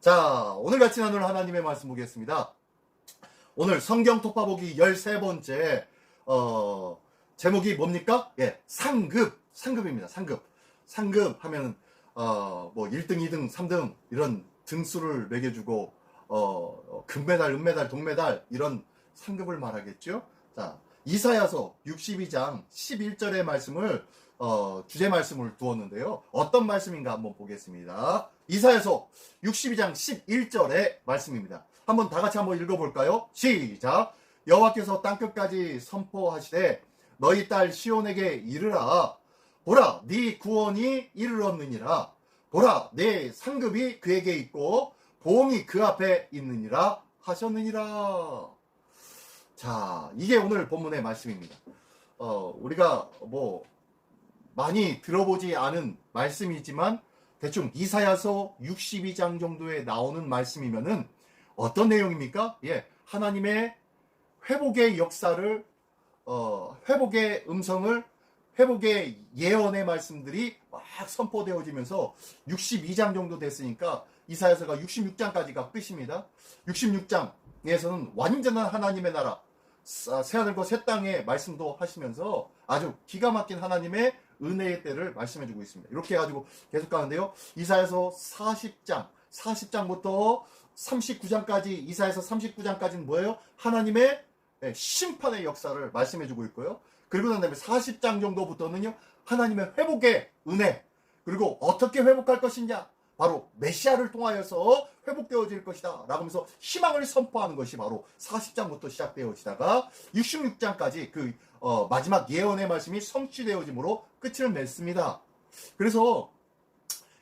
자, 오늘 같이 나눌 하나님의 말씀 보겠습니다. 오늘 성경 통파보기 13번째, 제목이 뭡니까? 예, 상급입니다. 상급 하면, 1등, 2등, 3등, 이런 등수를 매겨주고, 금메달, 은메달, 동메달, 이런 상급을 말하겠죠? 자, 이사야서 62장 11절의 말씀을, 주제 말씀을 두었는데요. 어떤 말씀인가 한번 보겠습니다. 이사야서 62장 11절의 말씀입니다. 한번 다 같이 한번 읽어볼까요? 시작! 여호와께서 땅끝까지 선포하시되 너희 딸 시온에게 이르라. 보라, 네 구원이 이르렀느니라. 보라, 내 상급이 그에게 있고 보응이 그 앞에 있느니라 하셨느니라. 자, 이게 오늘 본문의 말씀입니다. 우리가 많이 들어보지 않은 말씀이지만 대충 이사야서 62장 정도에 나오는 말씀이면은 어떤 내용입니까? 예, 하나님의 회복의 역사를, 회복의 음성을, 회복의 예언의 말씀들이 막 선포되어지면서 62장 정도 됐으니까 이사야서가 66장까지가 끝입니다. 66장에서는 완전한 하나님의 나라, 새하늘과 새 땅의 말씀도 하시면서 아주 기가 막힌 하나님의 은혜의 때를 말씀해주고 있습니다. 이렇게 해가지고 계속 가는데요. 이사야서 40장부터 39장까지, 이사야서 39장까지는 뭐예요? 하나님의 심판의 역사를 말씀해주고 있고요. 그리고 난 다음에 40장 정도부터는요, 하나님의 회복의 은혜, 그리고 어떻게 회복할 것이냐, 바로 메시아를 통하여서 회복되어질 것이다 라고 하면서 희망을 선포하는 것이 바로 40장부터 시작되어지다가 66장까지 그 마지막 예언의 말씀이 성취되어짐으로 끝을 맺습니다. 그래서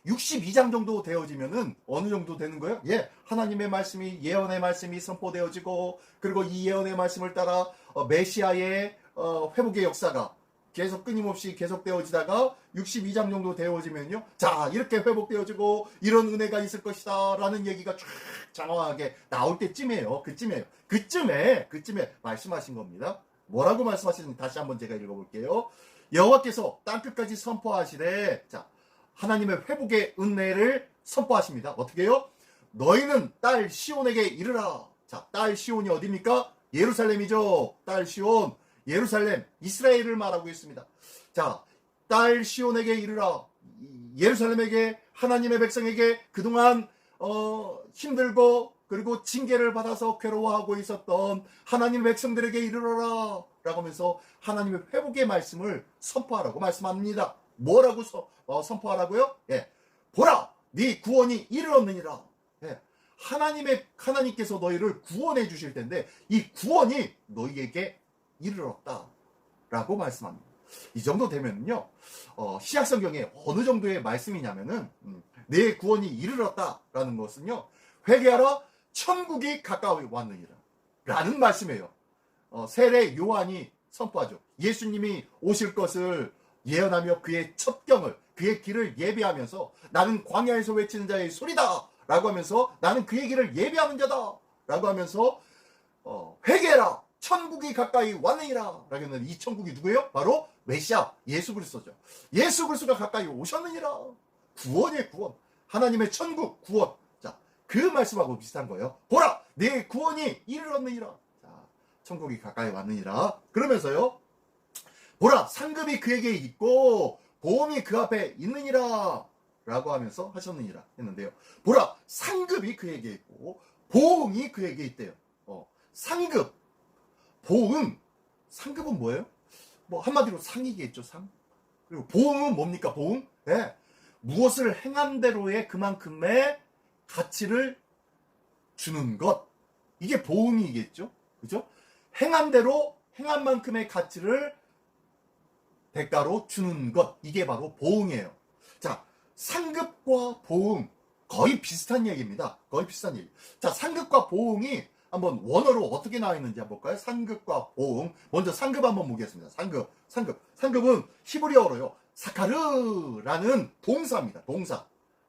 62장 정도 되어지면은 어느 정도 되는 거예요? 예, 하나님의 말씀이, 예언의 말씀이 선포되어지고, 그리고 이 예언의 말씀을 따라 메시아의 회복의 역사가 계속 끊임없이 계속되어지다가 62장 정도 되어지면요, 자, 이렇게 회복되어지고 이런 은혜가 있을 것이다 라는 얘기가 쫙 장황하게 나올 때쯤이에요. 그쯤에 말씀하신 겁니다. 뭐라고 말씀하시는지 다시 한번 제가 읽어볼게요. 여호와께서 땅끝까지 선포하시되, 자, 하나님의 회복의 은혜를 선포하십니다. 어떻게 해요? 너희는 딸 시온에게 이르라. 자, 딸 시온이 어디입니까? 예루살렘이죠. 딸 시온, 예루살렘, 이스라엘을 말하고 있습니다. 자, 딸 시온에게 이르라. 예루살렘에게, 하나님의 백성에게 그동안 힘들고 그리고 징계를 받아서 괴로워하고 있었던 하나님의 백성들에게 이르러라 라고 하면서 하나님의 회복의 말씀을 선포하라고 말씀합니다. 뭐라고 선포하라고요? 예, 보라, 네 구원이 이르렀느니라. 예, 하나님께서 너희를 구원해 주실 텐데 이 구원이 너희에게 이르렀다 라고 말씀합니다. 이 정도 되면요, 신약성경에 어느 정도의 말씀이냐면은, 내 구원이 이르렀다 라는 것은요, 회개하라, 천국이 가까이 왔느니라 라는 말씀이에요. 세례 요한이 선포하죠. 예수님이 오실 것을 예언하며 그의 첩경을, 그의 길을 예비하면서 나는 광야에서 외치는 자의 소리다 라고 하면서 나는 그의 길을 예비하는 자다 라고 하면서 회개해라, 천국이 가까이 왔느니라 라고 했는데, 이 천국이 누구예요? 바로 메시아 예수 그리스도죠. 예수 그리스도가 가까이 오셨느니라. 구원의 구원, 하나님의 천국 구원. 자, 그 말씀하고 비슷한 거예요. 보라, 내 구원이 이르렀느니라. 자, 천국이 가까이 왔느니라. 그러면서요, 보라, 상급이 그에게 있고 보응이 그 앞에 있느니라 라고 하면서 하셨느니라 했는데요. 보라, 상급이 그에게 있고 보응이 그에게 있대요. 상급, 보응, 상급은 뭐예요? 한마디로 상이겠죠, 상. 그리고 보응은 뭡니까, 보응? 네. 무엇을 행한 대로의 그만큼의 가치를 주는 것. 이게 보응이겠죠? 그죠? 행한 대로, 행한 만큼의 가치를 대가로 주는 것. 이게 바로 보응이에요. 자, 상급과 보응. 거의 비슷한 얘기입니다. 거의 비슷한 얘기. 자, 상급과 보응이 한번 원어로 어떻게 나와 있는지 한번 볼까요? 상급과 보응. 먼저 상급 한번 보겠습니다. 상급은 히브리어로요, 사카르라는 동사입니다.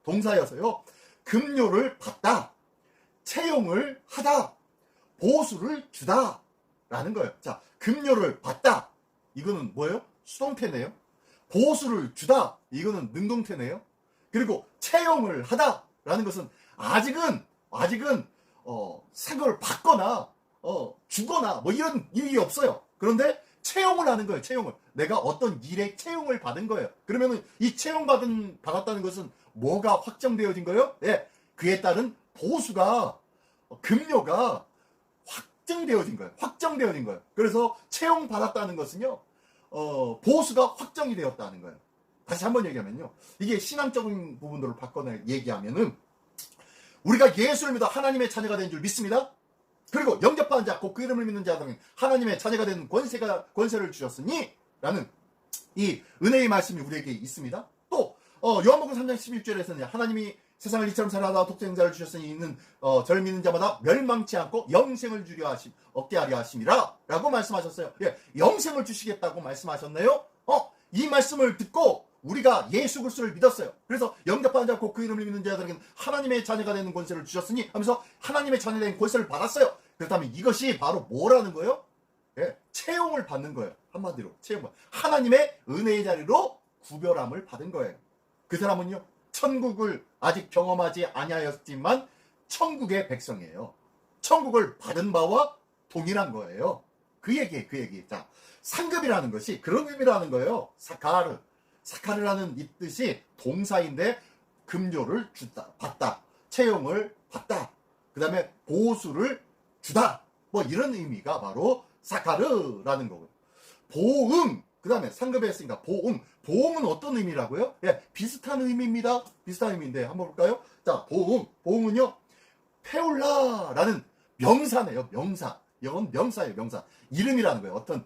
동사여서요, 급료를 받다, 채용을 하다, 보수를 주다 라는 거예요. 자, 급료를 받다, 이거는 뭐예요? 수동태네요. 보수를 주다, 이거는 능동태네요. 그리고 채용을 하다, 라는 것은 아직은 상급을 받거나 주거나 뭐 이런 일이 없어요. 그런데 채용을 하는 거예요. 채용을. 내가 어떤 일에 채용을 받은 거예요. 그러면은 이 받았다는 것은 뭐가 확정되어진 거예요? 예, 그에 따른 보수가, 급료가 확정되어진 거예요. 그래서 채용받았다는 것은요, 보수가 확정이 되었다는 거예요. 다시 한번 얘기하면요, 이게 신앙적인 부분들을 바꿔내 얘기하면은, 우리가 예수를 믿어 하나님의 자녀가 된 줄 믿습니다. 그리고 영접하는 자, 곧 그 이름을 믿는 자들은 하나님의 자녀가 되는 권세를 주셨으니 라는 이 은혜의 말씀이 우리에게 있습니다. 또 요한복음 3장 11절에서는 하나님이 세상을 이처럼 사랑하사 독생자를 주셨으니 이는 저를 믿는 자마다 멸망치 않고 영생을 얻게 하려 하심이라 라고 말씀하셨어요. 예, 영생을 주시겠다고 말씀하셨네요. 이 말씀을 듣고 우리가 예수 그리스도를 믿었어요. 그래서 영접하는 자 곧 그 이름을 믿는 자들에게는 하나님의 자녀가 되는 권세를 주셨으니 하면서 하나님의 자녀가 되는 권세를 받았어요. 그렇다면 이것이 바로 뭐라는 거예요? 예, 채용을 받는 거예요. 한마디로 채용을. 하나님의 은혜의 자리로 구별함을 받은 거예요. 그 사람은요, 천국을 아직 경험하지 아니하였지만 천국의 백성이에요. 천국을 받은 바와 동일한 거예요. 그 얘기. 자, 상급이라는 것이 그런 의미라는 거예요. 사카르라는 이 뜻이 동사인데 급료를 받다, 채용을 받다, 그 다음에 보수를 주다, 뭐 이런 의미가 바로 사카르라는 거고요. 보응, 그 다음에 상급에 했으니까 보응은 어떤 의미라고요? 예, 비슷한 의미입니다. 비슷한 의미인데 한번 볼까요? 자, 보응은요, 페올라라는 명사네요. 명사. 이건 명사예요. 명사. 이름이라는 거예요. 어떤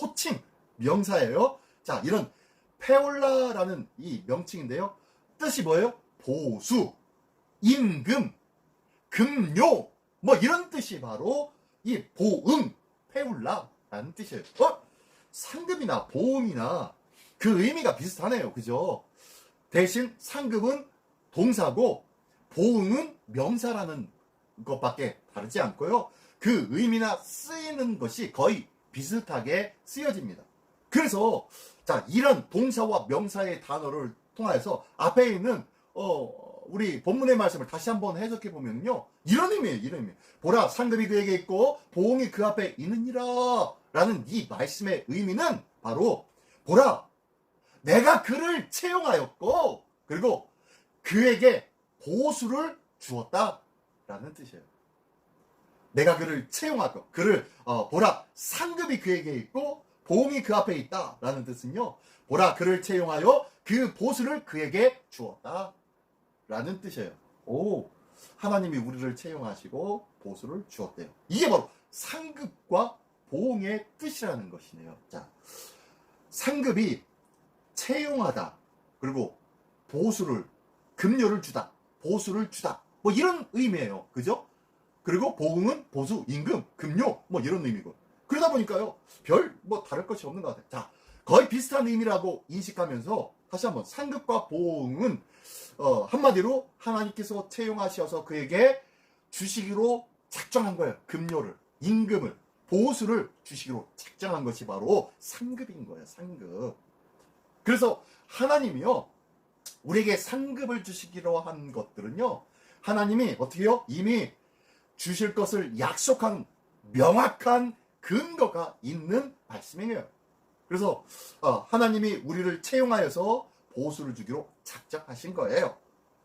호칭, 명사예요. 자, 이런 페올라라는 이 명칭인데요, 뜻이 뭐예요? 보수, 임금, 급료, 뭐 이런 뜻이 바로 이 보응, 페올라라는 뜻이에요. 상급이나 보응이나 그 의미가 비슷하네요. 그죠? 대신 상급은 동사고 보응은 명사라는 것밖에 다르지 않고요, 그 의미나 쓰이는 것이 거의 비슷하게 쓰여집니다. 그래서 자, 이런 동사와 명사의 단어를 통해서 앞에 있는 우리 본문의 말씀을 다시 한번 해석해 보면요, 이런 의미예요. 보라, 상급이 그에게 있고 보응이 그 앞에 있느니라 라는 이 말씀의 의미는 바로, 보라, 내가 그를 채용하였고 그리고 그에게 보수를 주었다 라는 뜻이에요. 내가 그를 채용하고 그를 보라, 상급이 그에게 있고 보응이 그 앞에 있다 라는 뜻은요, 보라, 그를 채용하여 그 보수를 그에게 주었다 라는 뜻이에요. 하나님이 우리를 채용하시고 보수를 주었대요. 이게 바로 상급과 보응의 뜻이라는 것이네요. 자, 상급이 채용하다, 그리고 보수를, 급료를 주다, 보수를 주다, 뭐 이런 의미예요. 그죠? 그리고 보응은 보수, 임금, 급료, 뭐 이런 의미고. 그러다 보니까요, 뭐 다를 것이 없는 것 같아요. 자, 거의 비슷한 의미라고 인식하면서 다시 한번, 상급과 보응은 한마디로 하나님께서 채용하셔서 그에게 주시기로 작정한 거예요. 급료를, 임금을, 보수를 주시기로 작정한 것이 바로 상급인 거예요. 상급. 그래서 하나님이요, 우리에게 상급을 주시기로 한 것들은요, 하나님이 어떻게요? 이미 주실 것을 약속한 명확한 근거가 있는 말씀이에요. 그래서 하나님이 우리를 채용하여서 보수를 주기로 작정하신 거예요.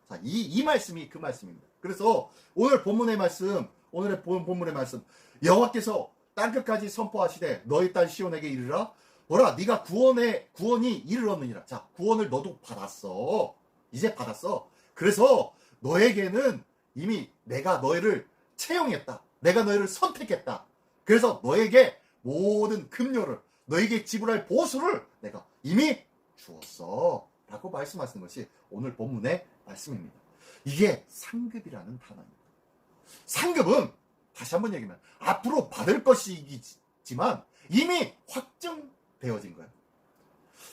자, 이 말씀이 그 말씀입니다. 그래서 오늘 본문의 말씀, 오늘의 본문의 말씀, 여호와께서 땅끝까지 선포하시되 너희 딸 시온에게 이르라, 보라, 네가 구원이 이르렀느니라. 자, 구원을 너도 받았어. 이제 받았어. 그래서 너에게는 이미 내가 너희를 채용했다. 내가 너희를 선택했다. 그래서 너에게 모든 급료를, 너에게 지불할 보수를 내가 이미 주었어 라고 말씀하시는 것이 오늘 본문의 말씀입니다. 이게 상급이라는 단어입니다. 상급은 다시 한번 얘기하면 앞으로 받을 것이지만 이미 확정되어진 거예요.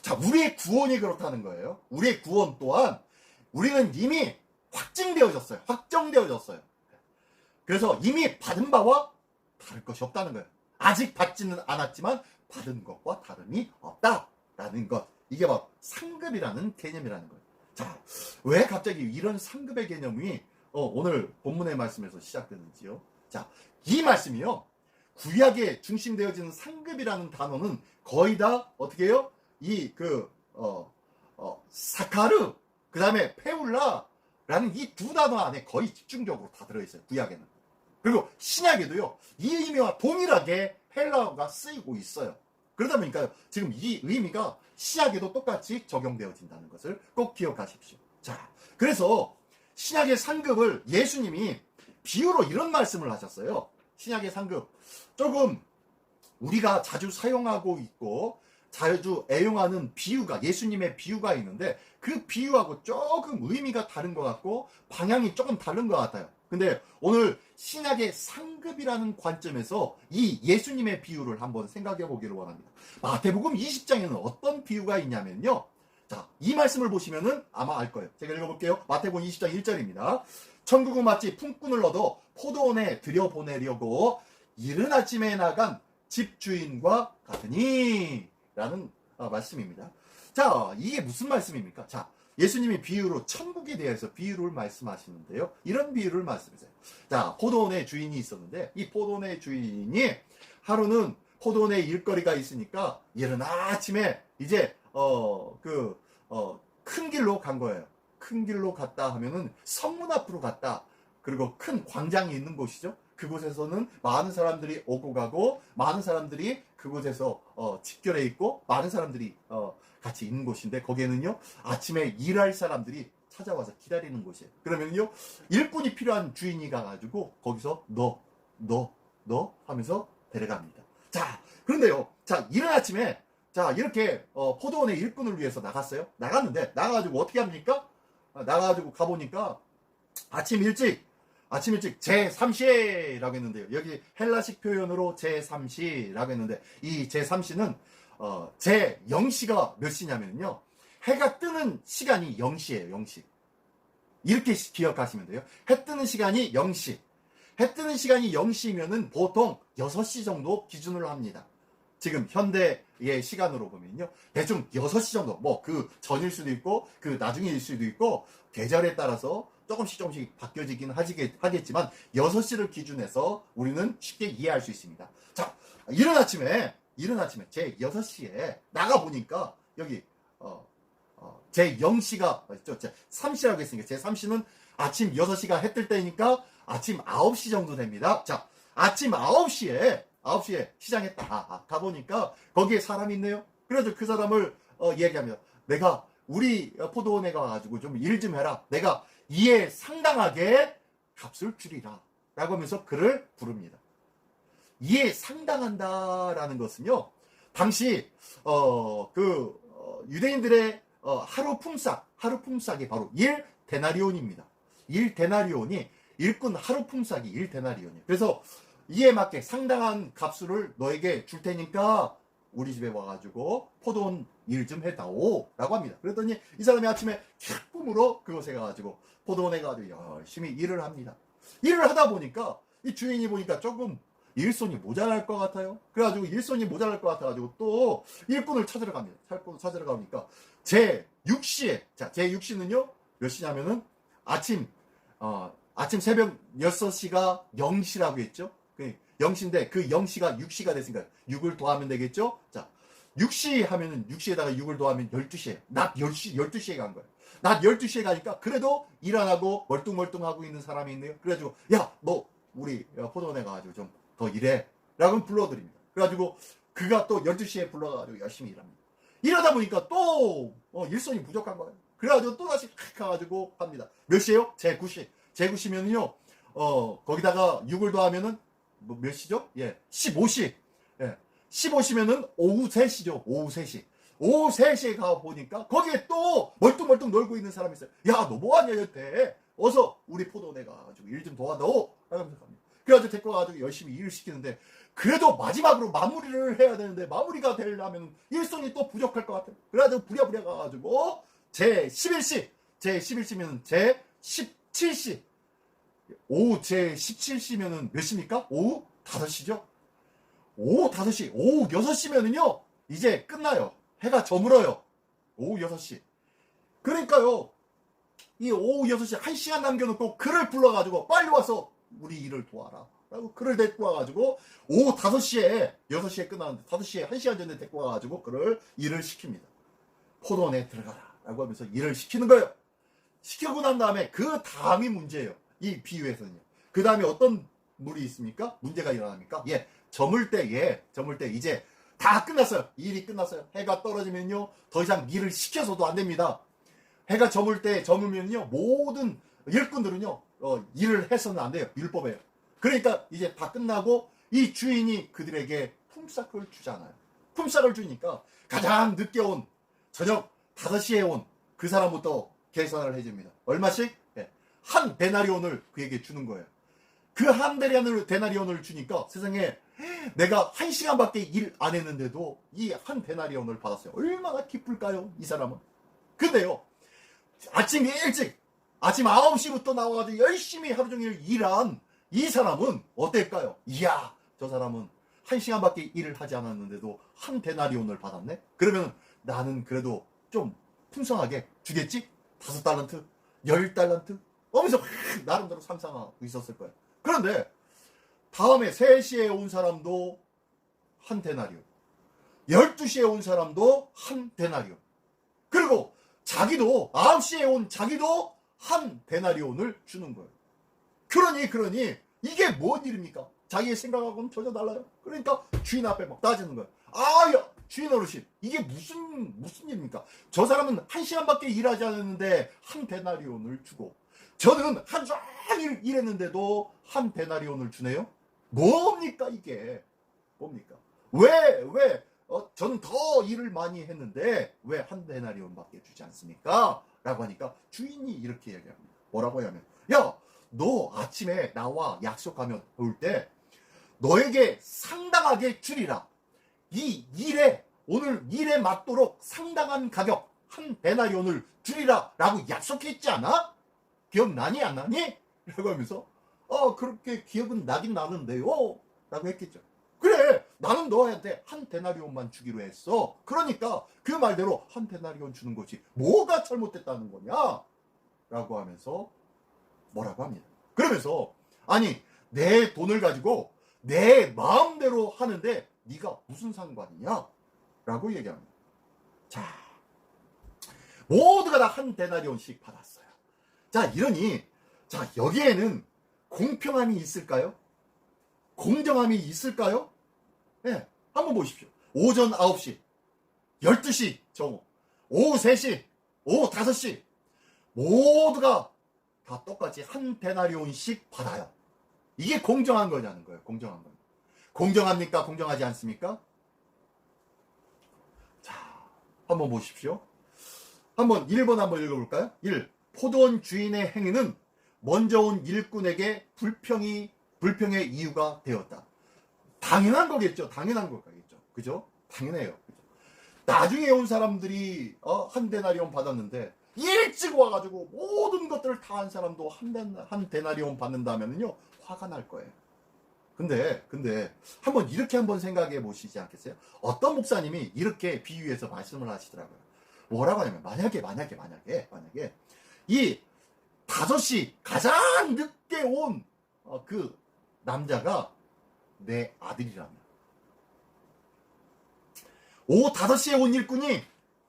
자, 우리의 구원이 그렇다는 거예요. 우리의 구원 또한 우리는 이미 확정되어졌어요. 그래서 이미 받은 바와 다를 것이 없다는 거예요. 아직 받지는 않았지만 받은 것과 다름이 없다라는 것. 이게 바로 상급이라는 개념이라는 거예요. 자, 자, 왜 갑자기 이런 상급의 개념이 오늘 본문의 말씀에서 시작되는지요? 자, 이 말씀이요. 구약에 중심되어지는 상급이라는 단어는 거의 다 어떻게 해요? 사카르, 그 다음에 페울라라는 이 두 단어 안에 거의 집중적으로 다 들어있어요. 구약에는. 그리고 신약에도요. 이 의미와 동일하게 헬라어가 쓰이고 있어요. 그러다 보니까 지금 이 의미가 신약에도 똑같이 적용되어진다는 것을 꼭 기억하십시오. 자, 그래서 신약의 상급을 예수님이 비유로 이런 말씀을 하셨어요. 신약의 상급. 조금 우리가 자주 사용하고 있고 자주 애용하는 비유가, 예수님의 비유가 있는데 그 비유하고 조금 의미가 다른 것 같고 방향이 조금 다른 것 같아요. 근데 오늘 신약의 상급이라는 관점에서 이 예수님의 비유를 한번 생각해 보기를 원합니다. 마태복음 20장에는 어떤 비유가 있냐면요. 자, 이 말씀을 보시면은 아마 알 거예요. 제가 읽어볼게요. 마태복음 20장 1절입니다. 천국은 마치 품꾼을 얻어 포도원에 들여보내려고 이른 아침에 나간 집주인과 같으니 라는 말씀입니다. 자, 이게 무슨 말씀입니까? 자, 예수님이 비유로 천국에 대해서 비유를 말씀하시는데요. 이런 비유를 말씀하세요. 자, 포도원의 주인이 있었는데 이 포도원의 주인이 하루는 포도원에 일거리가 있으니까 이른 아침에 이제 큰 길로 간 거예요. 큰 길로 갔다 하면은 성문 앞으로 갔다. 그리고 큰 광장이 있는 곳이죠. 그곳에서는 많은 사람들이 오고 가고 많은 사람들이 그곳에서 집결해 있고 많은 사람들이 같이 있는 곳인데 거기에는요 아침에 일할 사람들이 찾아와서 기다리는 곳이에요. 그러면요 일꾼이 필요한 주인이 가가지고 거기서 너 하면서 데려갑니다. 자, 그런데요, 자, 이른 아침에 자 이렇게 포도원의 일꾼을 위해서 나갔어요. 나갔는데 나가가지고 어떻게 합니까? 나가가지고 가보니까 아침 일찍 제3시라고 했는데요. 여기 헬라식 표현으로 제3시라고 했는데 이 제3시는 제0시가 몇 시냐면요. 해가 뜨는 시간이 0시예요. 0시. 이렇게 기억하시면 돼요. 해 뜨는 시간이 0시. 해 뜨는 시간이 0시면은 보통 6시 정도 기준으로 합니다. 지금 현대의 시간으로 보면요. 대충 6시 정도, 뭐 그 전일 수도 있고 그 나중일 수도 있고 계절에 따라서 조금씩 바뀌어지긴 하겠지만 6시를 기준해서 우리는 쉽게 이해할 수 있습니다. 자, 이른 아침에 제 6시에 나가보니까 여기 제 0시가 제 3시라고 했으니까 제 3시는 아침 6시가 해 뜰 때니까 아침 9시 정도 됩니다. 자, 아침 9시에 시장에 딱 가보니까 거기에 사람이 있네요. 그래서 그 사람을 얘기합니다. 내가 우리 포도원에 가가지고 좀 일 좀 해라. 내가 이에 상당하게 값을 주리라. 라고 하면서 그를 부릅니다. 이에 상당한다라는 것은요. 당시 유대인들의 하루 품삯이 바로 1데나리온입니다. 1데나리온이 일꾼 하루 품삯이 1데나리온이에요. 그래서 이에 맞게 상당한 값을 너에게 줄 테니까 우리 집에 와가지고 포도원 일 좀 해다오 라고 합니다. 그랬더니 이 사람이 아침에 꿈으로 그곳에 가가지고 포도원에 가가지고 열심히 일을 합니다. 일을 하다 보니까 이 주인이 보니까 조금 일손이 모자랄 것 같아요. 그래가지고 일손이 모자랄 것 같아가지고 또 일꾼을 찾으러 갑니다. 일꾼을 찾으러 가니까 제6시에 제6시는요 몇 시냐면은 아침 새벽 6시가 0시라고 했죠. 0시인데 그 0시가 6시가 됐으니까 6을 더하면 되겠죠. 자, 6시 하면은 6시에다가 6을 더하면 12시에 낮 12시에 간 거예요. 낮 12시에 가니까 그래도 일 안 하고 멀뚱멀뚱하고 있는 사람이 있네요. 그래가지고 야, 너 우리 포도원에 가가지고 좀 더 일해 라고 불러드립니다. 그래가지고 그가 또 12시에 불러가지고 열심히 일합니다. 이러다 보니까 또 일손이 부족한 거예요. 그래가지고 또 다시 가가지고 합니다. 몇 시에요? 제9시면은요 거기다가 6을 더하면은 몇 시죠? 예, 15시. 예, 15시면은 오후 3시죠. 오후 3시. 오후 3시에 가보니까 거기에 또 멀뚱멀뚱 놀고 있는 사람이 있어요. 야, 너 뭐하냐, 여태. 어서 우리 포도원에 가가지고 일 좀 도와줘. 라면서 갑니다. 그래가지고 데리고 가가지고 열심히 일을 시키는데 그래도 마지막으로 마무리를 해야 되는데 마무리가 되려면 일손이 또 부족할 것 같아요. 그래가지고 부랴부랴 가가지고 제11시면은 제17시. 오후 제17시면은 몇 시입니까? 오후 5시죠? 오후 5시, 오후 6시면은요, 이제 끝나요. 해가 저물어요. 오후 6시. 그러니까요, 이 오후 6시 1시간 남겨놓고 그를 불러가지고 빨리 와서 우리 일을 도와라 라고 그를 데리고 와가지고 오후 5시에 6시에 끝나는데 5시에 1시간 전에 데리고 와가지고 그를 일을 시킵니다. 포도원에 들어가라 라고 하면서 일을 시키는 거예요. 시키고 난 다음에 그 다음이 문제예요. 이 비유에서는요. 그 다음에 어떤 물이 있습니까? 문제가 일어납니까? 저물 때 이제 다 끝났어요. 일이 끝났어요. 해가 떨어지면요 더 이상 일을 시켜서도 안 됩니다. 해가 저물면요 모든 일꾼들은요 일을 해서는 안 돼요. 율법이에요. 그러니까 이제 다 끝나고 이 주인이 그들에게 품삯을 주잖아요. 품삯을 주니까 가장 늦게 온 저녁 5시에 온 그 사람부터 계산을 해줍니다. 얼마씩? 한 데나리온을 그에게 주는 거예요. 그 한 데나리온을 주니까 세상에 내가 1시간밖에 일 안 했는데도 이 한 데나리온을 받았어요. 얼마나 기쁠까요? 이 사람은. 근데요 아침 일찍 아침 9시부터 나와가지고 열심히 하루 종일 일한 이 사람은 어떨까요? 이야 저 사람은 1시간밖에 일을 하지 않았는데도 한 데나리온을 받았네? 그러면 나는 그래도 좀 풍성하게 주겠지? 5달란트? 10달란트? 하면서 나름대로 상상하고 있었을 거예요. 그런데 다음에 3시에 온 사람도 한 데나리온, 12시에 온 사람도 한 데나리온, 그리고 자기도 9시에 온 자기도 한 데나리온을 주는 거예요. 그러니 이게 뭔 일입니까? 자기의 생각하고는 전혀 달라요. 그러니까 주인 앞에 막 따지는 거예요. 야 주인 어르신 이게 무슨 일입니까? 저 사람은 1시간밖에 일하지 않았는데 한 데나리온을 주고 저는 하루 종일 일했는데도 한 데나리온을 주네요. 뭡니까 이게? 뭡니까? 왜 저는 더 일을 많이 했는데 왜 한 데나리온밖에 주지 않습니까? 라고 하니까 주인이 이렇게 얘기합니다. 뭐라고 하냐면 야 너 아침에 나와 약속하면 올 때 너에게 상당하게 주리라. 이 일에 오늘 일에 맞도록 상당한 가격 한 데나리온을 주리라 라고 약속했지 않아? 기억나니 안 나니? 라고 하면서 그렇게 기억은 나긴 나는데요 라고 했겠죠. 그래 나는 너한테 한 데나리온만 주기로 했어. 그러니까 그 말대로 한 데나리온 주는 거지 뭐가 잘못됐다는 거냐 라고 하면서 뭐라고 합니다. 그러면서 아니 내 돈을 가지고 내 마음대로 하는데 네가 무슨 상관이냐 라고 얘기합니다. 자 모두가 다 한 데나리온씩 받았어요. 자 이러니 자 여기에는 공평함이 있을까요? 공정함이 있을까요? 네, 한번 보십시오. 오전 9시 12시 정오 오후 3시 오후 5시 모두가 다 똑같이 한 데나리온씩 받아요. 이게 공정한 거냐는 거예요. 공정한 건. 공정합니까? 공정하지 않습니까? 자, 한번 보십시오. 한번 1번 한번 읽어볼까요? 1. 포도원 주인의 행위는 먼저 온 일꾼에게 불평의 이유가 되었다. 당연한 거겠죠. 당연한 거겠죠. 그죠? 당연해요. 그죠? 나중에 온 사람들이 한 데나리온 받았는데 일찍 와가지고 모든 것들을 다 한 사람도 한 데나리온 받는다면요 화가 날 거예요. 근데 한번 이렇게 한번 생각해 보시지 않겠어요? 어떤 목사님이 이렇게 비유해서 말씀을 하시더라고요. 뭐라고 하냐면 만약에 이 5시 가장 늦게 온 그 남자가 내 아들이라면 오후 5시에 온 일꾼이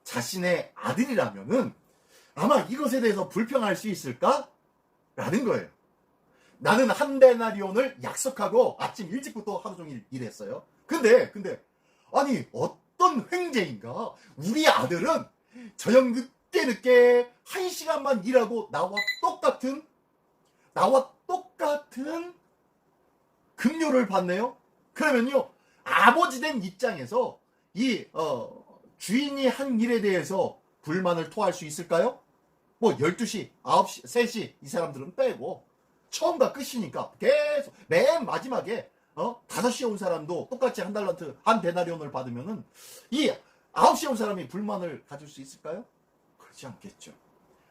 자신의 아들이라면은 아마 이것에 대해서 불평할 수 있을까? 라는 거예요. 나는 한 데나리온을 약속하고 아침 일찍부터 하루 종일 일했어요. 근데 아니 어떤 횡재인가 우리 아들은 저녁 늦게 1시간만 일하고 나와 똑같은 급료를 받네요. 그러면요 아버지 된 입장에서 이 주인이 한 일에 대해서 불만을 토할 수 있을까요? 뭐 12시, 9시, 3시 이 사람들은 빼고 처음과 끝이니까 계속 맨 마지막에 5시에 온 사람도 똑같이 한 달란트 한 데나리온을 받으면은 이 9시에 온 사람이 불만을 가질 수 있을까요? 그렇지 않겠죠.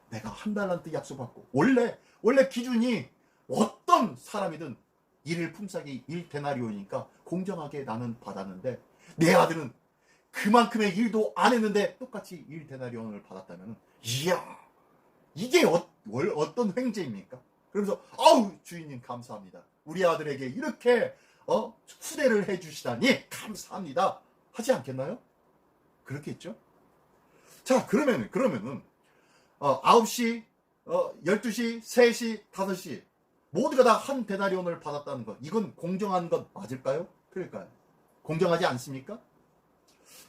내가 한 달란트 약속받고 원래 기준이 어떤 사람이든 일일 품삯이 1데나리온이니까 공정하게 나는 받았는데 내 아들은 그만큼의 일도 안 했는데 똑같이 1데나리온을 받았다면 이야 이게 어떤 횡재입니까? 그러면서 아우 주인님 감사합니다. 우리 아들에게 이렇게 후대를 해주시다니 감사합니다. 하지 않겠나요? 그렇겠죠? 자 그러면은 9시 12시 3시 5시 모두가 다 한 데나리온을 받았다는 것, 이건 공정한 것 맞을까요? 그럴까요? 공정하지 않습니까?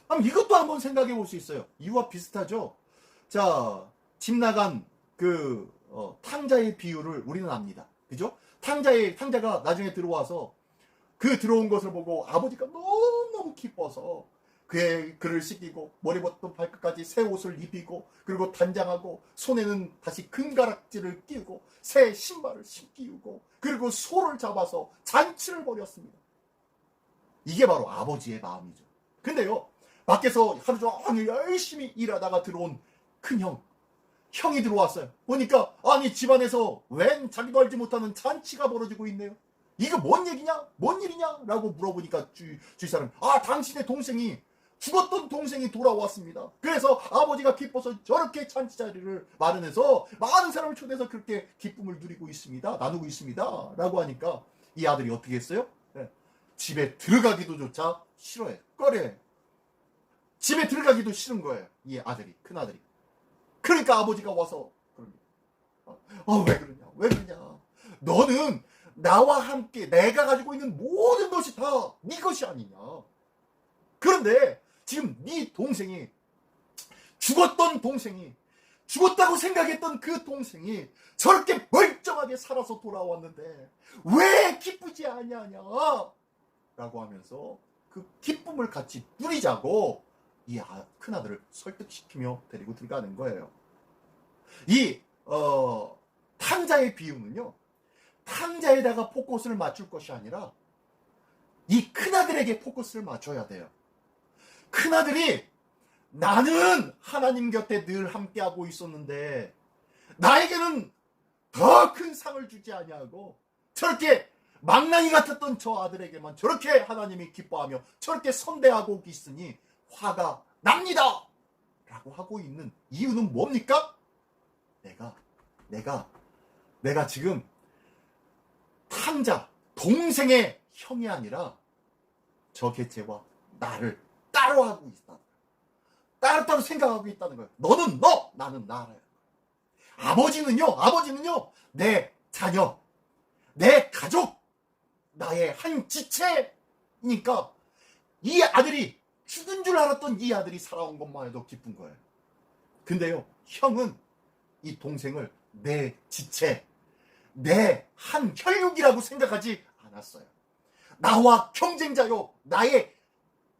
그럼 이것도 한번 생각해 볼 수 있어요. 이와 비슷하죠? 자, 집 나간 탕자의 비유를 우리는 압니다. 그죠? 탕자가 나중에 들어와서 그 들어온 것을 보고 아버지가 너무너무 기뻐서 그를 씻기고 머리부터 발끝까지 새 옷을 입히고 그리고 단장하고 손에는 다시 금가락지를 끼우고 새 신발을 신기우고 그리고 소를 잡아서 잔치를 벌였습니다. 이게 바로 아버지의 마음이죠. 근데요, 밖에서 하루 종일 열심히 일하다가 들어온 형이 들어왔어요. 보니까 아니 집안에서 웬 자기도 알지 못하는 잔치가 벌어지고 있네요. 이거 뭔 얘기냐? 뭔 일이냐? 라고 물어보니까 주위 사람, 당신의 동생이, 죽었던 동생이 돌아왔습니다. 그래서 아버지가 기뻐서 저렇게 잔치 자리를 마련해서 많은 사람을 초대해서 그렇게 기쁨을 누리고 있습니다. 나누고 있습니다. 라고 하니까 이 아들이 어떻게 했어요? 네. 집에 들어가기도조차 싫어해. 꺼려해. 집에 들어가기도 싫은 거예요. 이 아들이, 큰 아들이. 그러니까 아버지가 와서 그럽니다. 왜 그러냐? 너는 나와 함께 내가 가지고 있는 모든 것이 다 네 것이 아니냐. 그런데 지금 네 동생이, 죽었다고 생각했던 그 동생이 저렇게 멀쩡하게 살아서 돌아왔는데 왜 기쁘지 않냐냐 라고 하면서 그 기쁨을 같이 누리자고 이 큰아들을 설득시키며 데리고 들어가는 거예요. 이 탕자의 비유는요, 탕자에다가 포커스를 맞출 것이 아니라 이 큰아들에게 포커스를 맞춰야 돼요. 큰아들이 나는 하나님 곁에 늘 함께하고 있었는데 나에게는 더 큰 상을 주지 아니하고 저렇게 망나니 같았던 저 아들에게만 저렇게 하나님이 기뻐하며 저렇게 선대하고 있으니 화가 납니다! 라고 하고 있는 이유는 뭡니까? 내가 지금 탕자, 동생의 형이 아니라 저 개체와 나를 따로 하고 있다. 따로 생각하고 있다는 거예요. 너는 너, 나는 나라요. 아버지는요, 내 자녀, 내 가족, 나의 한 지체니까 이 아들이 죽은 줄 알았던 이 아들이 살아온 것만 해도 기쁜 거예요. 근데요, 형은 이 동생을 내 지체, 내 한 혈육이라고 생각하지 않았어요. 나와 경쟁자요,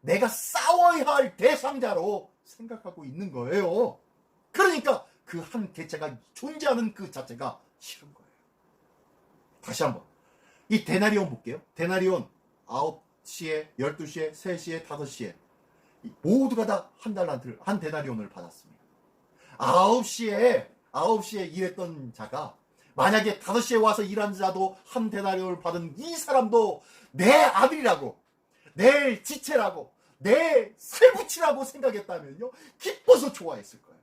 내가 싸워야 할 대상자로 생각하고 있는 거예요. 그러니까 그 한 개체가 존재하는 그 자체가 싫은 거예요. 다시 한번 이 데나리온 볼게요. 데나리온 9시에 12시에 3시에 5시에 모두가 다 한 데나리온을 받았습니다. 9시에 일했던 자가 만약에 5시에 와서 일한 자도 한 데나리온을 받은 이 사람도 내 아들이라고, 내 지체라고, 내 살붙이라고 생각했다면요, 기뻐서 좋아했을 거예요.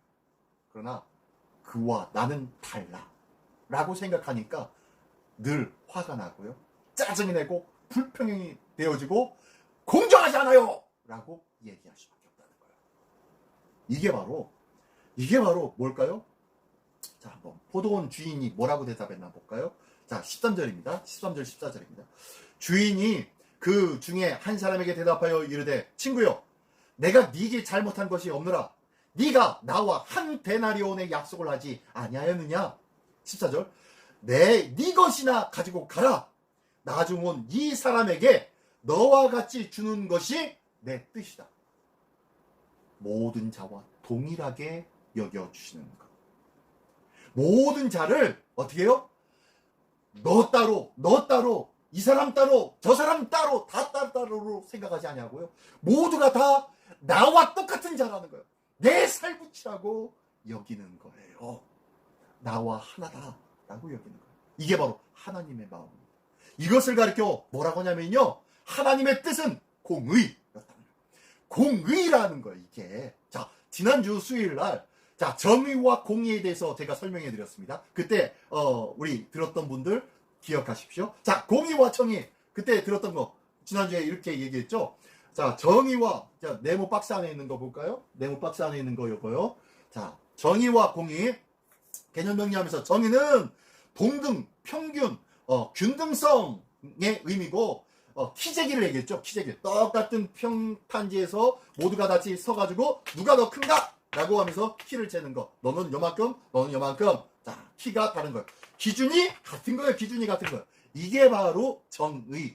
그러나 그와 나는 달라 라고 생각하니까 늘 화가 나고요, 짜증이 내고 불평이 되어지고 공정하지 않아요 라고 얘기할 수밖에 없다는 거예요. 이게 바로 뭘까요? 자, 한번 포도원 주인이 뭐라고 대답했나 볼까요? 자, 13절입니다. 13절 14절입니다. 주인이 그 중에 한 사람에게 대답하여 이르되, 친구여, 내가 네게 잘못한 것이 없느라 네가 나와 한 데나리온의 약속을 하지 아니하였느냐? 14절, 네 것이나 가지고 가라. 나중 온 이 사람에게 너와 같이 주는 것이 내 뜻이다. 모든 자와 동일하게 여겨주시는 것. 모든 자를 어떻게 해요? 너 따로, 이 사람 따로, 저 사람 따로, 다 따로로 생각하지 아니하고요, 모두가 다 나와 똑같은 자라는 거예요. 내 살붙이라고 여기는 거예요. 나와 하나다 라고 여기는 거예요. 이게 바로 하나님의 마음입니다. 이것을 가리켜 뭐라고 하냐면요, 하나님의 뜻은 공의였다는 거예요. 공의라는 거예요, 이게. 자, 지난주 수요일 날, 자, 정의와 공의에 대해서 제가 설명해 드렸습니다. 그때 우리 들었던 분들 기억하십시오. 자, 공의와 정의 그때 들었던 거 지난주에 이렇게 얘기했죠. 자, 정의와 자, 네모 박스 안에 있는 거 볼까요? 네모 박스 안에 있는 거 요거요. 자, 정의와 공의 개념 정리하면서 정의는 동등, 평균, 균등성의 의미고 키재기를 얘기했죠. 키재기. 똑같은 평탄지에서 모두가 같이 서가지고 누가 더 큰가? 라고 하면서 키를 재는 거. 너는 요만큼, 너는 요만큼. 자, 키가 다른 거예요. 기준이 같은 거예요. 기준이 같은 거예요. 이게 바로 정의라는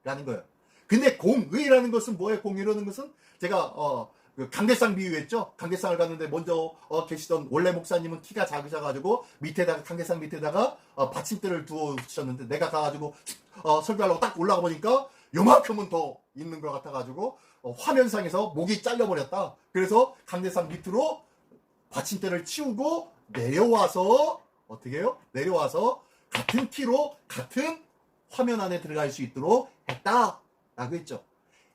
거예요. 근데 공의라는 것은 뭐예요? 공의라는 것은 제가 그 강대상 비유했죠. 강대상을 갔는데 먼저 계시던 원래 목사님은 키가 작으셔가지고 밑에다가 강대상 밑에다가 받침대를 두셨는데 내가 가가지고 설교하려고 딱 올라가 보니까 요만큼은 더 있는 것 같아가지고 화면상에서 목이 잘려버렸다. 그래서 강대상 밑으로 받침대를 치우고 내려와서 어떻게 해요? 내려와서 같은 키로 같은 화면 안에 들어갈 수 있도록 했다 라고 했죠.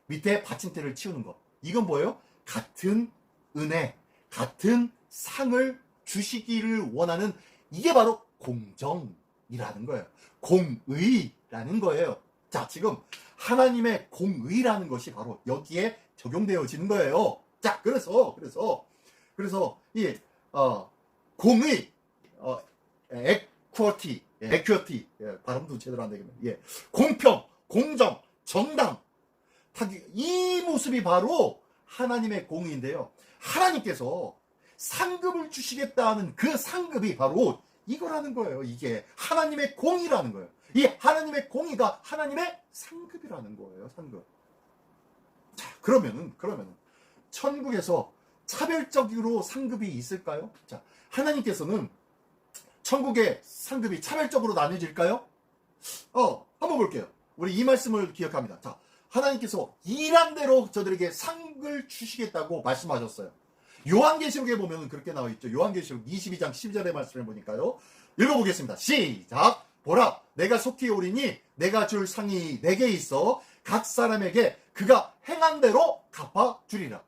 밑에 받침대를 치우는 거. 이건 뭐예요? 같은 은혜, 같은 상을 주시기를 원하는 이게 바로 공정이라는 거예요. 공의라는 거예요. 자, 지금 하나님의 공의라는 것이 바로 여기에 적용되어지는 거예요. 자, 그래서 이 공의, equity, 발음도 제대로 안 되겠네. 예, 공평, 공정, 정당, 이 모습이 바로 하나님의 공의인데요. 하나님께서 상급을 주시겠다는 그 상급이 바로 이거라는 거예요. 이게 하나님의 공의라는 거예요. 이 하나님의 공의가 하나님의 상급이라는 거예요. 상급. 자, 그러면은 천국에서 차별적으로 상급이 있을까요? 자, 하나님께서는 천국의 상급이 차별적으로 나뉘어질까요? 한번 볼게요. 우리 이 말씀을 기억합니다. 자, 하나님께서 일한 대로 저들에게 상을 주시겠다고 말씀하셨어요. 요한계시록에 보면 그렇게 나와 있죠. 요한계시록 22장 10절의 말씀을 보니까요. 읽어보겠습니다. 시작! 보라, 내가 속히 오리니 내가 줄 상이 내게 있어 각 사람에게 그가 행한 대로 갚아주리라.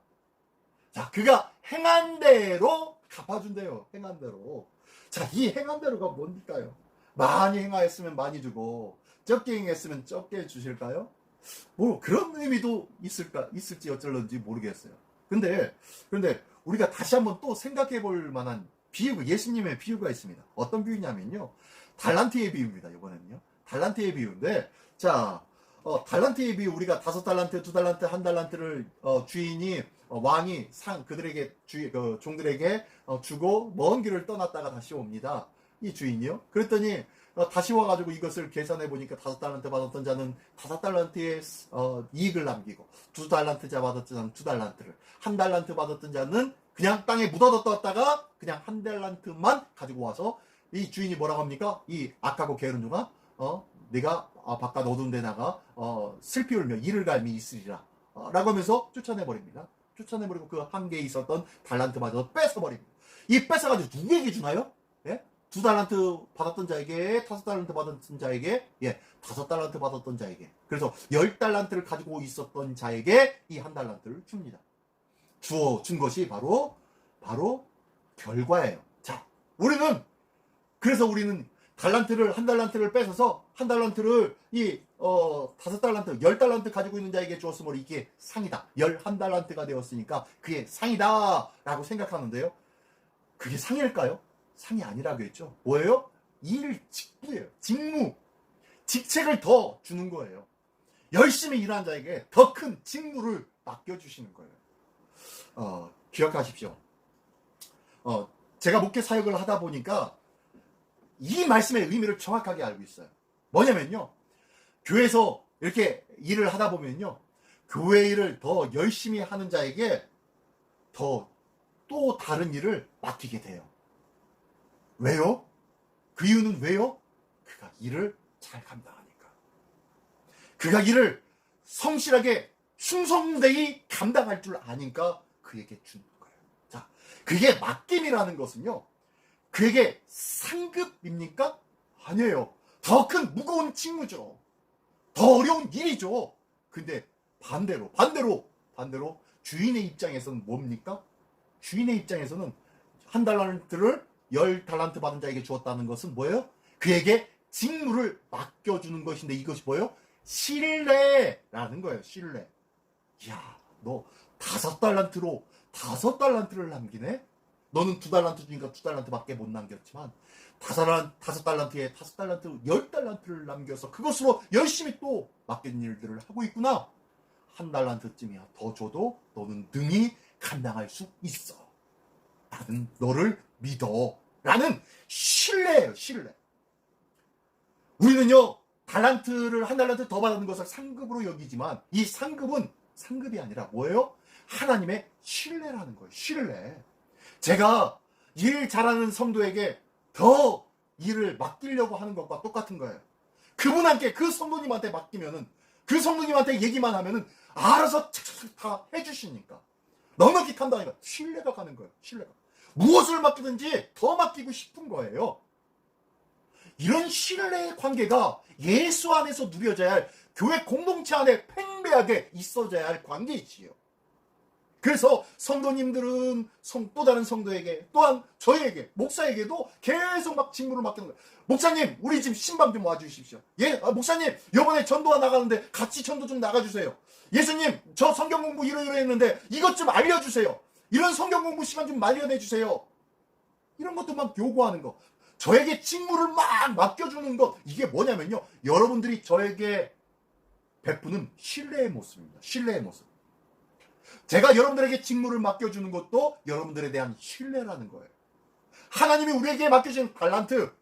자, 그가 행한 대로 갚아준대요. 행한 대로. 자, 이 행한 대로가 뭔가요? 많이 행하였으면 많이 주고 적게 행했으면 적게 주실까요? 뭐 그런 의미도 있을지 어쩔런지 모르겠어요. 근데 우리가 다시 한번 또 생각해 볼 만한 비유가, 예수님의 비유가 있습니다. 어떤 비유냐면요, 달란트의 비유입니다. 이번에는요, 달란트의 비유인데, 자, 달란트의 비유, 우리가 5달란트, 2달란트, 1달란트를 주인이 왕이 그들에게 종들에게 주고 먼 길을 떠났다가 다시 옵니다. 이 주인이요. 그랬더니 다시 와가지고 이것을 계산해 보니까 5달란트 받았던 자는 5달란트의 이익을 남기고 2달란트 자 받았던 자는 2달란트를, 1달란트 받았던 자는 그냥 땅에 묻어뒀다가 그냥 1달란트만 가지고 와서 이 주인이 뭐라고 합니까? 이 악하고 게으른 종아, 네가 바깥 어두운 데 나가 슬피 울며 이를 갈미 있으리라 라고 하면서 쫓아내버립니다. 쫓아내버리고 그 한계에 있었던 달란트마저 뺏어버립니다. 이 뺏어가지고 누구에게 주나요? 예? 2달란트 받았던 자에게, 5달란트 받았던 자에게, 5달란트 받았던 자에게. 그래서 10달란트를 가지고 있었던 자에게 이 1달란트를 줍니다. 준 것이 바로 결과예요. 자, 그래서 우리는 1달란트를 뺏어서 1달란트를 5달란트, 10달란트 가지고 있는 자에게 주었으므로 이게 상이다. 11달란트가 되었으니까 그게 상이다 라고 생각하는데요. 그게 상일까요? 상이 아니라고 했죠. 뭐예요? 직무예요. 직무. 직책을 더 주는 거예요. 열심히 일한 자에게 더 큰 직무를 맡겨주시는 거예요. 기억하십시오. 제가 목회 사역을 하다 보니까 이 말씀의 의미를 정확하게 알고 있어요. 뭐냐면요, 교회에서 이렇게 일을 하다 보면요, 교회 일을 더 열심히 하는 자에게 또 다른 일을 맡기게 돼요. 왜요? 그 이유는 왜요? 그가 일을 잘 감당하니까. 그가 일을 성실하게 충성되이 감당할 줄 아니까 그에게 주는 거예요. 자, 그게 맡김이라는 것은요, 그에게 상급입니까? 아니에요. 더 큰 무거운 직무죠. 더 어려운 일이죠. 근데 반대로 주인의 입장에서는 뭡니까? 주인의 입장에서는 한 달란트를 10달란트 받은 자에게 주었다는 것은 뭐예요? 그에게 직무를 맡겨주는 것인데 이것이 뭐예요? 신뢰라는 거예요. 신뢰. 이야, 너 5달란트를 남기네? 너는 2달란트 주니까 2달란트밖에 못 남겼지만 5달란트에 5달란트, 10달란트를 남겨서 그것으로 열심히 또 맡긴 일들을 하고 있구나. 1달란트쯤이야 더 줘도 너는 능히 감당할 수 있어. 나는 너를 믿어. 라는 신뢰예요. 신뢰. 우리는요, 1달란트 더 받는 것을 상급으로 여기지만 이 상급은 상급이 아니라 뭐예요? 하나님의 신뢰라는 거예요. 신뢰. 제가 일 잘하는 성도에게 더 일을 맡기려고 하는 것과 똑같은 거예요. 그분한테, 그 성도님한테 맡기면은, 그 성도님한테 얘기만 하면은 알아서 착착 다 해주시니까 넉넉히 탄다니까 신뢰가 가는 거예요. 신뢰가. 무엇을 맡기든지 더 맡기고 싶은 거예요. 이런 신뢰의 관계가 예수 안에서 누려져야 할, 교회 공동체 안에 팽배하게 있어져야 할 관계이지요. 그래서 성도님들은 또 다른 성도에게, 또한 저에게, 목사에게도 계속 막 직무를 맡기는 거예요. 목사님, 우리 집 신방 좀 와주십시오. 예, 목사님, 이번에 전도가 나가는데 같이 전도 좀 나가주세요. 예수님, 저 성경 공부 이러했는데 이것 좀 알려주세요. 이런 성경 공부 시간 좀 마련해주세요. 이런 것도 막 요구하는 거. 저에게 직무를 막 맡겨주는 것. 이게 뭐냐면요, 여러분들이 저에게 베푸는 신뢰의 모습입니다. 신뢰의 모습. 제가 여러분들에게 직무를 맡겨주는 것도 여러분들에 대한 신뢰라는 거예요. 하나님이 우리에게 맡겨주신 달란트,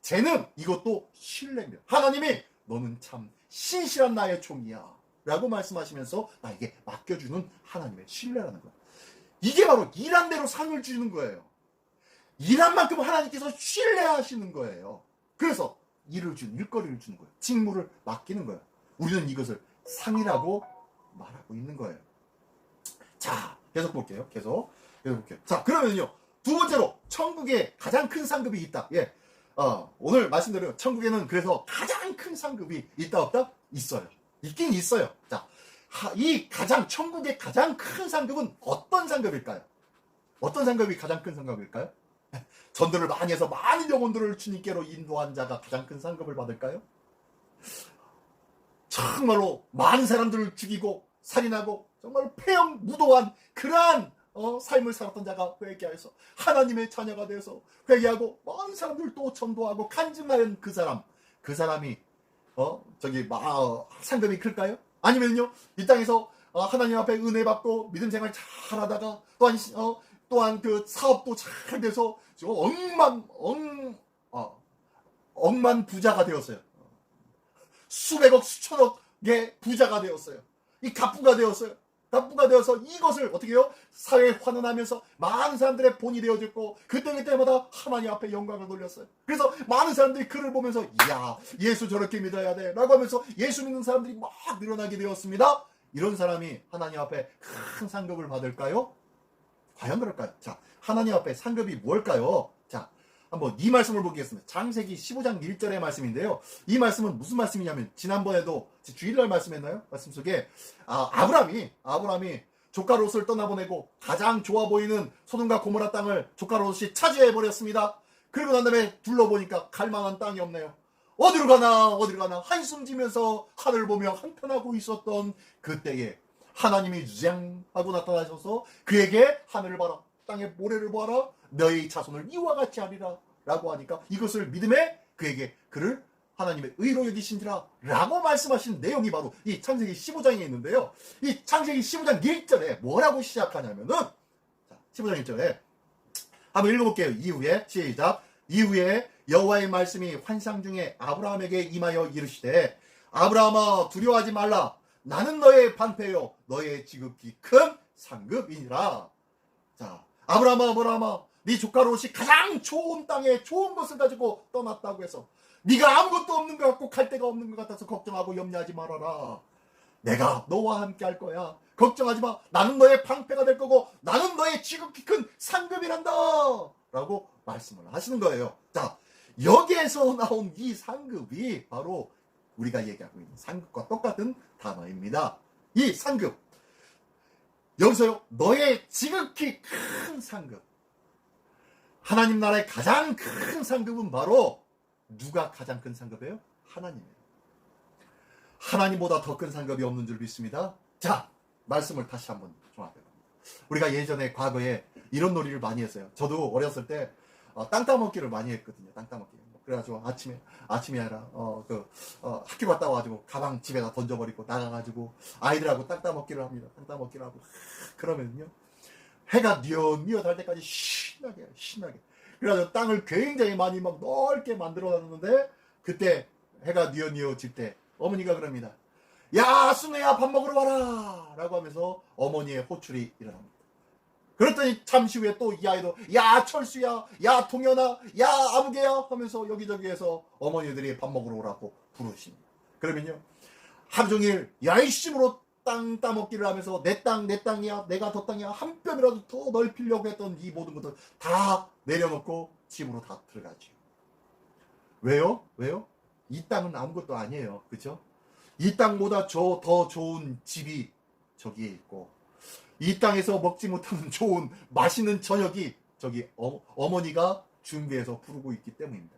재능, 이것도 신뢰입니다. 하나님이 너는 참 신실한 나의 종이야 라고 말씀하시면서 나에게 맡겨주는 하나님의 신뢰라는 거예요. 이게 바로 일한 대로 상을 주는 거예요. 일한 만큼 하나님께서 신뢰하시는 거예요. 그래서 일거리를 주는 거예요. 직무를 맡기는 거예요. 우리는 이것을 상이라고 말하고 있는 거예요. 자, 계속 볼게요. 계속 볼게요. 자, 그러면요, 두 번째로 천국에 가장 큰 상급이 있다. 예, 오늘 말씀드려요. 천국에는 그래서 가장 큰 상급이 있다 없다? 있어요. 있긴 있어요. 자, 천국의 가장 큰 상급은 어떤 상급일까요? 어떤 상급이 가장 큰 상급일까요? 전도를 많이 해서 많은 영혼들을 주님께로 인도한 자가 가장 큰 상급을 받을까요? 정말로 많은 사람들을 죽이고 살인하고 정말 폐영무도한 그러한 삶을 살았던 자가 회개해서 하나님의 자녀가 되어서 회개하고 많은 사람들 또 전도하고 간증하는 그 사람이 상급이 클까요? 아니면요, 이 땅에서 하나님 앞에 은혜 받고 믿음 생활 잘하다가 또한 그 사업도 잘 돼서 억만 부자가 되었어요. 수백억 수천억의 부자가 되었어요. 이 갑부가 되었어요. 갑부가 되어서 이것을 어떻게 해요? 사회에 환원하면서 많은 사람들의 본이 되어졌고 그때마다 하나님 앞에 영광을 돌렸어요. 그래서 많은 사람들이 그를 보면서 이야, 예수 저렇게 믿어야 돼 라고 하면서 예수 믿는 사람들이 막 늘어나게 되었습니다. 이런 사람이 하나님 앞에 큰 상급을 받을까요? 과연 그럴까요? 자, 하나님 앞에 상급이 뭘까요? 자, 한번 이 말씀을 보겠습니다. 창세기 15장 1절의 말씀인데요. 이 말씀은 무슨 말씀이냐면, 지난번에도 주일날 말씀했나요? 말씀 속에 아브라함이 조카 롯을 떠나보내고 가장 좋아 보이는 소돔과 고모라 땅을 조카 롯이 차지해버렸습니다. 그리고 난 다음에 둘러보니까 갈 만한 땅이 없네요. 어디로 가나 한숨 지면서 하늘을 보며 한탄하고 있었던 그때에 하나님이 쟈 하고 나타나셔서 그에게 하늘을 봐라, 땅의 모래를 보아라, 너의 자손을 이와 같이 하리라 라고 하니까 이것을 믿음에 그를 하나님의 의로 여기신지라 라고 말씀하신 내용이 바로 이 창세기 15장에 있는데요. 이 창세기 15장 1절에 뭐라고 시작하냐면은, 자, 15장 1절에 한번 읽어볼게요. 이후에 시작. 이후에 여호와의 말씀이 환상 중에 아브라함에게 임하여 이르시되, 아브라함아 두려워하지 말라. 나는 너의 방패요 너의 지극히 큰 상급이니라. 자, 아브라함아 네 조카 롯이 가장 좋은 땅에 좋은 것을 가지고 떠났다고 해서 네가 아무것도 없는 것 같고 갈 데가 없는 것 같아서 걱정하고 염려하지 말아라. 내가 너와 함께 할 거야. 걱정하지 마. 나는 너의 방패가 될 거고 나는 너의 지극히 큰 상급이란다 라고 말씀을 하시는 거예요. 자, 여기에서 나온 이 상급이 바로 우리가 얘기하고 있는 상급과 똑같은 단어입니다. 이 상급, 여기서요, 너의 지극히 큰 상급. 하나님 나라의 가장 큰 상급은 바로 누가 가장 큰 상급이에요? 하나님이에요. 하나님보다 더 큰 상급이 없는 줄 믿습니다. 자, 말씀을 다시 한번 종합해봅니다. 우리가 예전에 과거에 이런 놀이를 많이 했어요. 저도 어렸을 때 땅 따먹기를 많이 했거든요. 땅 따먹기. 그래가지고 아침에 아니라 학교 갔다 와가지고 가방 집에다 던져버리고 나가가지고 아이들하고 땅 따먹기를 합니다. 땅 따먹기를 하고 그러면요 해가 뉘엿뉘엿 할 때까지 신나게 그래가지고 땅을 굉장히 많이 막 넓게 만들어놨는데 그때 해가 뉘엿뉘엿 질 때 어머니가 그럽니다. 야 순애야 밥 먹으러 와라 라고 하면서 어머니의 호출이 일어납니다. 그랬더니 잠시 후에 또 이 아이도 야 철수야 야 동현아 야 아무개야 하면서 여기저기에서 어머니들이 밥 먹으러 오라고 부르십니다. 그러면요 하루 종일 열심으로 땅 따먹기를 하면서 내 땅이야 내가 더 땅이야 한 뼘이라도 더 넓히려고 했던 이 모든 것들 다 내려놓고 집으로 다 들어가죠. 왜요? 이 땅은 아무것도 아니에요. 그죠? 이 땅보다 더 좋은 집이 저기에 있고 이 땅에서 먹지 못하는 좋은 맛있는 저녁이 저기 어머니가 준비해서 부르고 있기 때문입니다.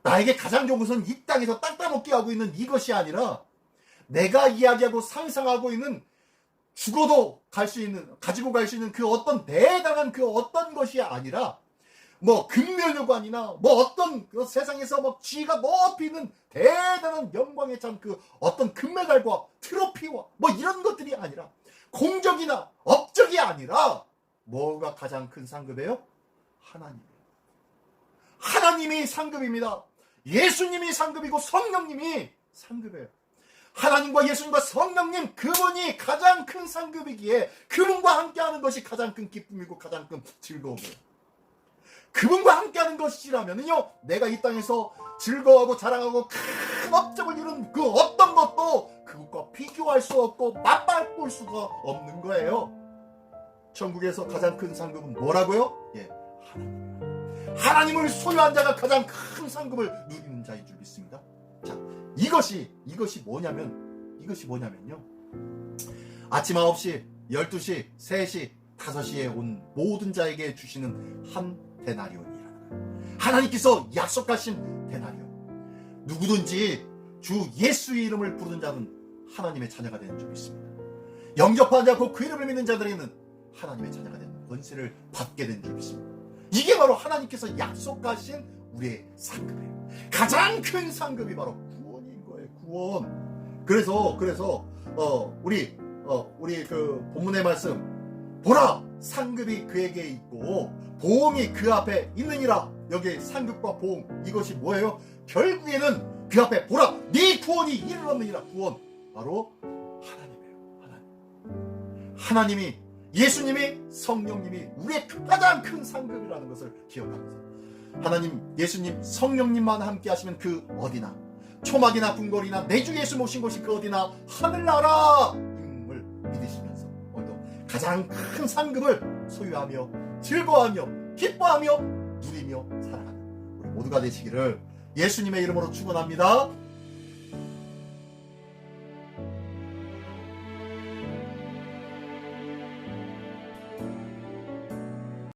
나에게 가장 좋은 것은 이 땅에서 땅 따먹기 하고 있는 이것이 아니라 내가 이야기하고 상상하고 있는 죽어도 가지고 갈 수 있는 그 어떤 대단한 그 어떤 것이 아니라 뭐 금멸류관이나 뭐 어떤 그 세상에서 뭐 쥐가 높이 있는 대단한 영광에 찬 그 어떤 금메달과 트로피와 뭐 이런 것들이 아니라 공적이나 업적이 아니라 뭐가 가장 큰 상급이에요? 하나님이에요. 하나님이 상급입니다. 예수님이 상급이고 성령님이 상급이에요. 하나님과 예수님과 성령님 그분이 가장 큰 상급이기에 그분과 함께하는 것이 가장 큰 기쁨이고 가장 큰 즐거움이에요. 그분과 함께하는 것이라면요 내가 이 땅에서 즐거워하고 자랑하고 큰 업적을 이룬 그 어떤 것도 그것과 비교할 수 없고 맞바꿀 수가 없는 거예요. 천국에서 가장 큰 상급은 뭐라고요? 예, 하나님이에요. 하나님을 소유한 자가 가장 큰 상급을 누리는 자인 줄 믿습니다. 자, 이것이 뭐냐면요 아침 9시, 12시, 3시, 5시에 온 모든 자에게 주시는 한 데나리온이라는 거예요. 하나님께서 약속하신 데나리온. 누구든지 주 예수의 이름을 부르는 자는 하나님의 자녀가 되는 줄 믿습니다. 영접하는 자, 그 이름을 믿는 자들에게는 하나님의 자녀가 되는 권세를 받게 되는 줄 믿습니다. 이게 바로 하나님께서 약속하신 우리의 상급이에요. 가장 큰 상급이 바로 구원인 거예요. 구원. 그래서 우리 그 본문의 말씀 보라 상급이 그에게 있고 보응이 그 앞에 있느니라. 여기 상급과 보응 이것이 뭐예요? 결국에는 그 앞에 보라 네 구원이 이르렀느니라. 구원 바로 하나님이에요. 하나님이 예수님이 성령님이 우리의 가장 큰 상급이라는 것을 기억하면서 하나님 예수님 성령님만 함께 하시면 그 어디나 초막이나 궁궐이나 내 주 예수 모신 곳이 그 어디나 하늘나라임을 믿으시면서 오늘도 가장 큰 상급을 소유하며 즐거워하며 기뻐하며 누리며 살아가는 우리 모두가 되시기를 예수님의 이름으로 축원합니다.